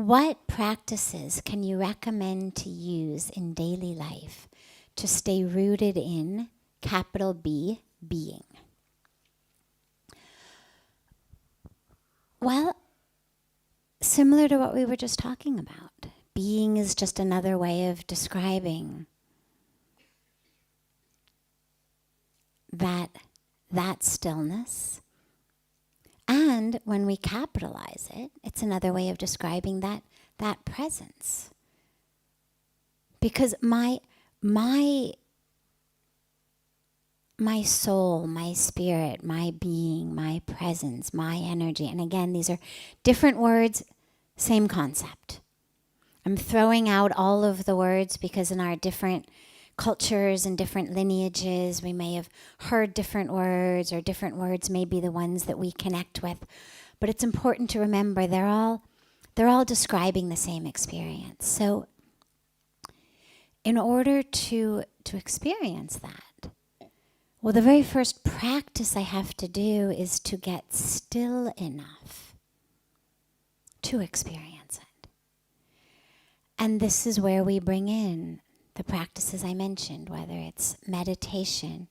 what practices can you recommend to use in daily life to stay rooted in, capital B, being? Well, similar to what we were just talking about. Being is just another way of describing that stillness. And when we capitalize it, it's another way of describing that presence. Because my soul, my spirit, my being, my presence, my energy, and again, these are different words, same concept. I'm throwing out all of the words because in our different cultures and different lineages, we may have heard different words, or different words may be the ones that we connect with. But it's important to remember they're all describing the same experience. So in order to experience that, well, the very first practice I have to do is to get still enough to experience it. And this is where we bring in the practices I mentioned, whether it's meditation,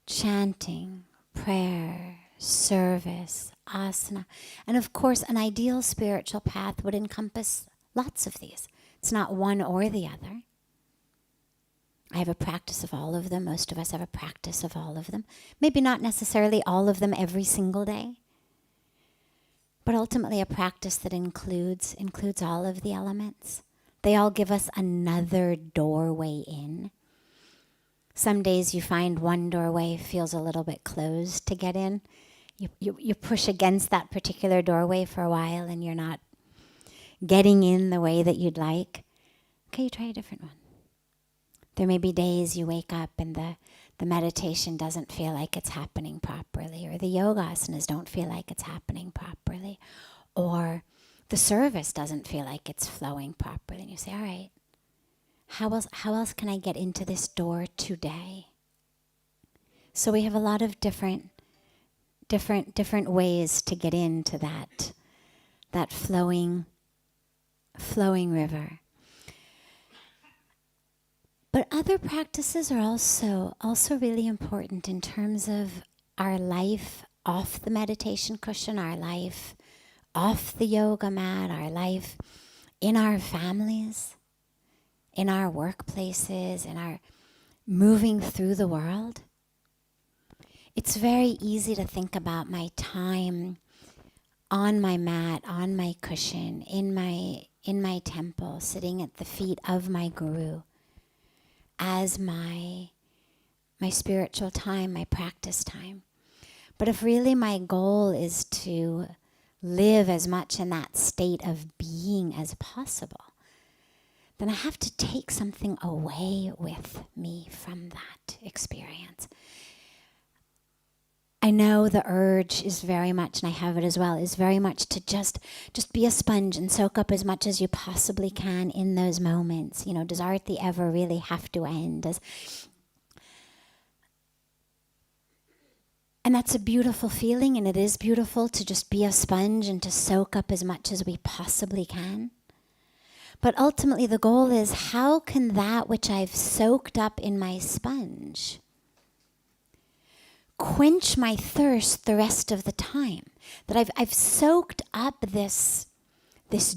chanting, prayer, service, asana. And of course, an ideal spiritual path would encompass lots of these. It's not one or the other. I have a practice of all of them. Most of us have a practice of all of them. Maybe not necessarily all of them every single day, but ultimately a practice that includes all of the elements. They all give us another doorway in. Some days you find one doorway feels a little bit closed to get in. You push against that particular doorway for a while and you're not getting in the way that you'd like. Okay, you try a different one. There may be days you wake up and the meditation doesn't feel like it's happening properly, or the yoga asanas don't feel like it's happening properly, or the service doesn't feel like it's flowing properly. And you say, all right, how else can I get into this door today? So we have a lot of different ways to get into that flowing river. But other practices are also really important in terms of our life off the meditation cushion, our life off the yoga mat, our life in our families, in our workplaces, in our moving through the world. It's very easy to think about my time on my mat, on my cushion, in my temple, sitting at the feet of my guru, as my spiritual time, my practice time. But if really my goal is to live as much in that state of being as possible, then I have to take something away with me from that experience. I know the urge is very much, and I have it as well, is very much to just be a sponge and soak up as much as you possibly can in those moments. You know, does Arti ever really have to end? And that's a beautiful feeling, and it is beautiful to just be a sponge and to soak up as much as we possibly can. But ultimately the goal is, how can that which I've soaked up in my sponge quench my thirst the rest of the time? That I've soaked up this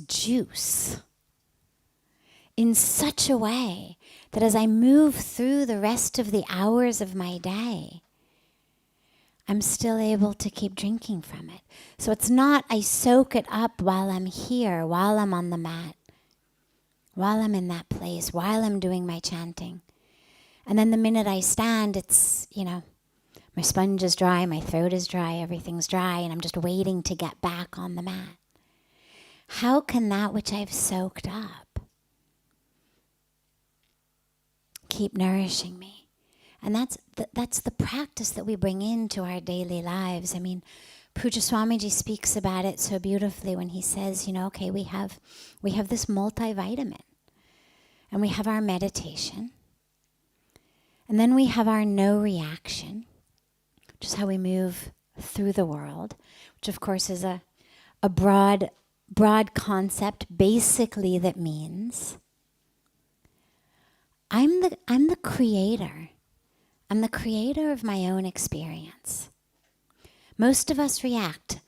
juice in such a way that as I move through the rest of the hours of my day, I'm still able to keep drinking from it. So it's not I soak it up while I'm here, while I'm on the mat, while I'm in that place, while I'm doing my chanting. And then the minute I stand, it's, my sponge is dry, my throat is dry, everything's dry, and I'm just waiting to get back on the mat. How can that which I've soaked up keep nourishing me? And that's the practice that we bring into our daily lives. I mean, Puja Swamiji speaks about it so beautifully when he says, okay, we have this multivitamin, and we have our meditation, and then we have our no reaction, which is how we move through the world, which of course is a broad broad concept basically that means I'm the creator. I'm the creator of my own experience. Most of us react.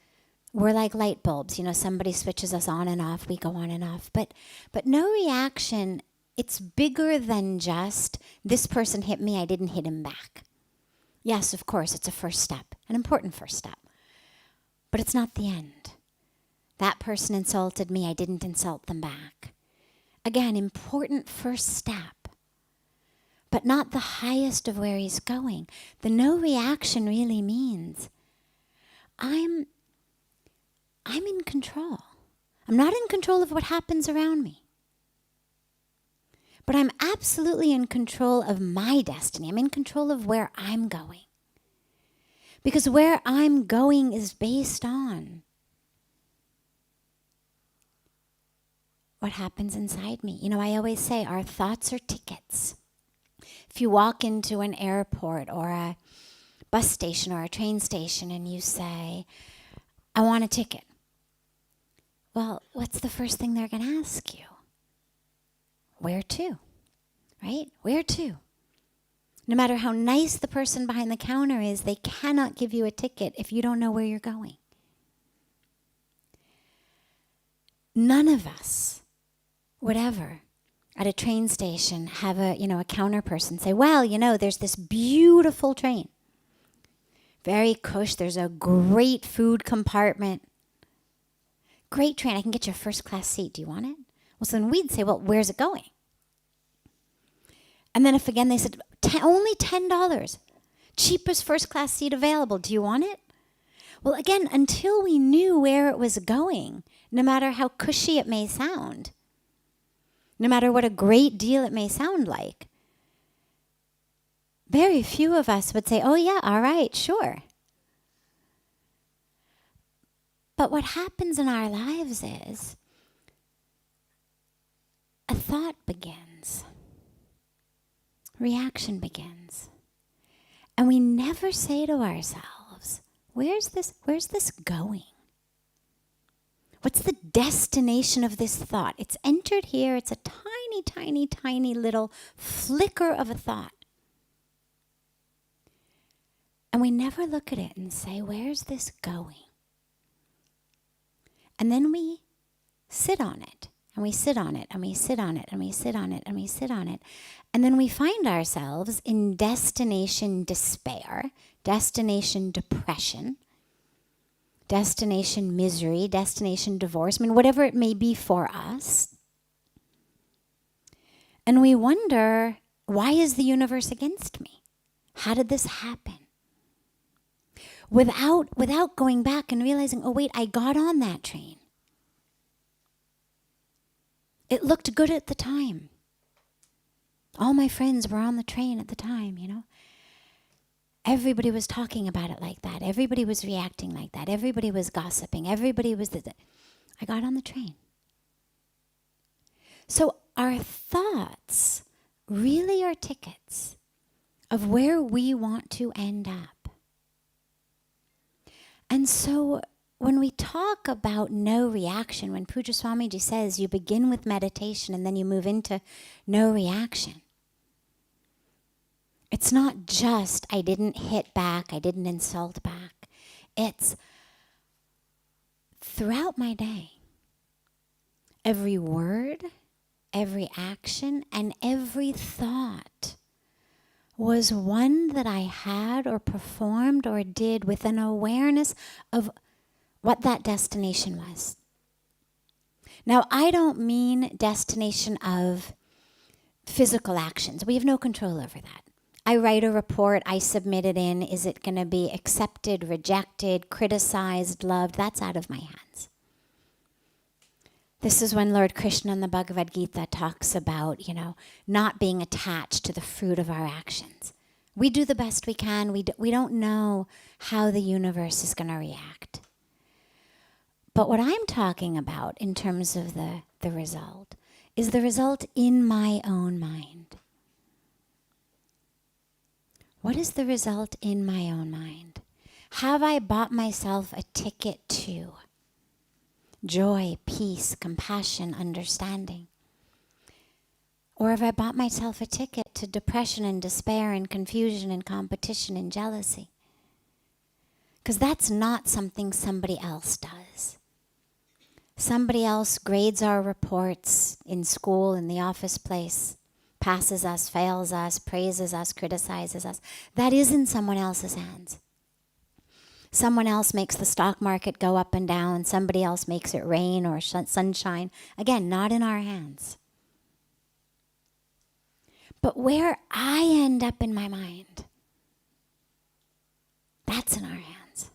We're like light bulbs. Somebody switches us on and off, we go on and off. But no reaction, it's bigger than just this person hit me, I didn't hit him back. Yes, of course, it's a first step, an important first step. But it's not the end. That person insulted me, I didn't insult them back. Again, important first step, but not the highest of where he's going. The no reaction really means I'm in control. I'm not in control of what happens around me. But I'm absolutely in control of my destiny. I'm in control of where I'm going. Because where I'm going is based on what happens inside me. I always say our thoughts are tickets. If you walk into an airport or a bus station or a train station and you say, I want a ticket. Well, what's the first thing they're going to ask you? Where to? Right? Where to? No matter how nice the person behind the counter is, they cannot give you a ticket if you don't know where you're going. None of us would ever, at a train station, have a counter person say, well, there's this beautiful train. Very cush, there's a great food compartment. Great train, I can get you a first class seat. Do you want it? Well, so then we'd say, well, where's it going? And then if again they said, only $10, cheapest first class seat available, do you want it? Well, again, until we knew where it was going, no matter how cushy it may sound, no matter what a great deal it may sound like, very few of us would say, oh yeah, all right, sure. But what happens in our lives is a thought begins. Reaction begins. And we never say to ourselves, where's this going? What's the destination of this thought? It's entered here. It's a tiny, tiny, tiny little flicker of a thought. And we never look at it and say, where's this going? And then we sit on it, and we sit on it, and we sit on it, and we sit on it, and we sit on it. And then we find ourselves in destination despair, destination depression, destination misery, destination divorce, whatever it may be for us. And we wonder, why is the universe against me? How did this happen? Without going back and realizing, oh wait, I got on that train. It looked good at the time. All my friends were on the train at the time, Everybody was talking about it like that. Everybody was reacting like that. Everybody was gossiping. Everybody was... I got on the train. So our thoughts really are tickets of where we want to end up. And so when we talk about no reaction, when Puja Swamiji says you begin with meditation and then you move into no reaction, it's not just I didn't hit back, I didn't insult back. It's throughout my day, every word, every action, and every thought was one that I had or performed or did with an awareness of what that destination was. Now, I don't mean destination of physical actions. We have no control over that. I write a report, I submit it in. Is it going to be accepted, rejected, criticized, loved? That's out of my hands. This is when Lord Krishna in the Bhagavad Gita talks about, not being attached to the fruit of our actions. We do the best we can. We don't know how the universe is going to react. But what I'm talking about in terms of the result is the result in my own mind. What is the result in my own mind? Have I bought myself a ticket to joy, peace, compassion, understanding? Or have I bought myself a ticket to depression and despair and confusion and competition and jealousy? Because that's not something somebody else does. Somebody else grades our reports in school, in the office place, passes us, fails us, praises us, criticizes us. That is in someone else's hands. Someone else makes the stock market go up and down. Somebody else makes it rain or sunshine. Again, not in our hands. But where I end up in my mind, that's in our hands.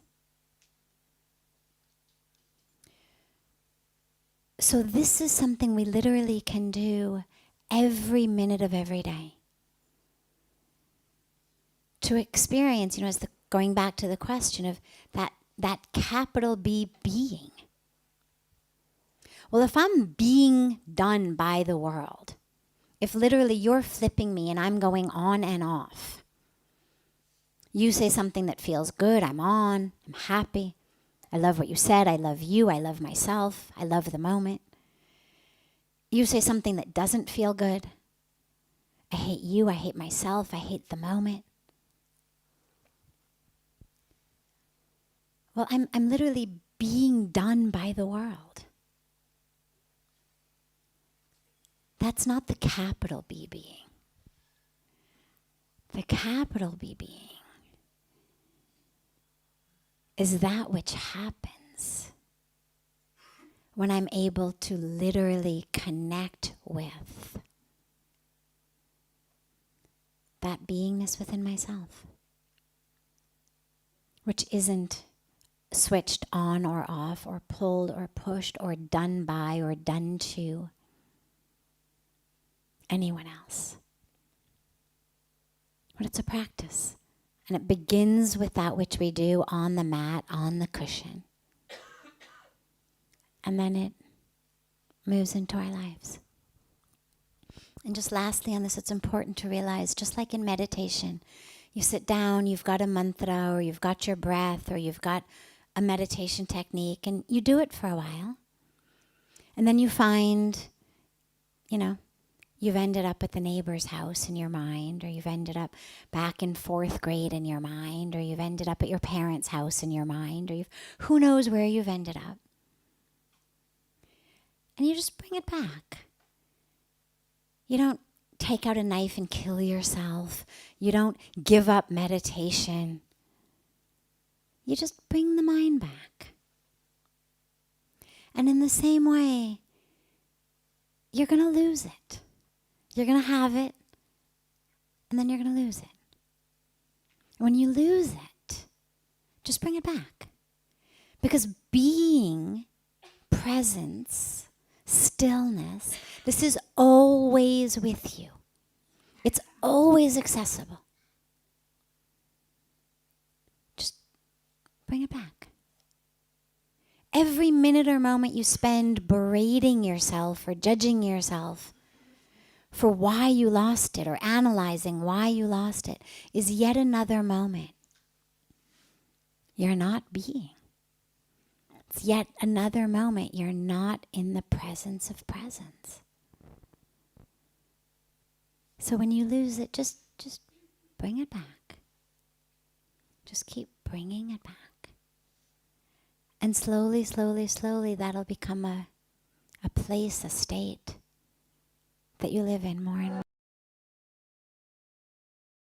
So this is something we literally can do every minute of every day. To experience, going back to the question of that capital B being. Well, if I'm being done by the world, if literally you're flipping me and I'm going on and off, you say something that feels good, I'm on, I'm happy, I love what you said, I love you, I love myself, I love the moment. You say something that doesn't feel good, I hate you, I hate myself, I hate the moment. Well, I'm literally being done by the world. That's not the capital B being. The capital B being is that which happens when I'm able to literally connect with that beingness within myself, which isn't switched on or off or pulled or pushed or done by or done to anyone else. But it's a practice. And it begins with that which we do on the mat, on the cushion. And then it moves into our lives. And just lastly on this, it's important to realize, just like in meditation, you sit down, you've got a mantra, or you've got your breath, or you've got a meditation technique, and you do it for a while. And then you find, you've ended up at the neighbor's house in your mind, or you've ended up back in 4th grade in your mind, or you've ended up at your parents' house in your mind, or who knows where you've ended up. And you just bring it back. You don't take out a knife and kill yourself. You don't give up meditation. You just bring the mind back. And in the same way, you're going to lose it. You're going to have it, and then you're going to lose it. When you lose it, just bring it back. Because being, presence, stillness, this is always with you. It's always accessible. Just bring it back. Every minute or moment you spend berating yourself or judging yourself for why you lost it or analyzing why you lost it is yet another moment. You're not being. It's yet another moment you're not in the presence of presence. So when you lose it, just bring it back. Just keep bringing it back. And slowly, slowly, slowly, that'll become a place, a state that you live in more and more.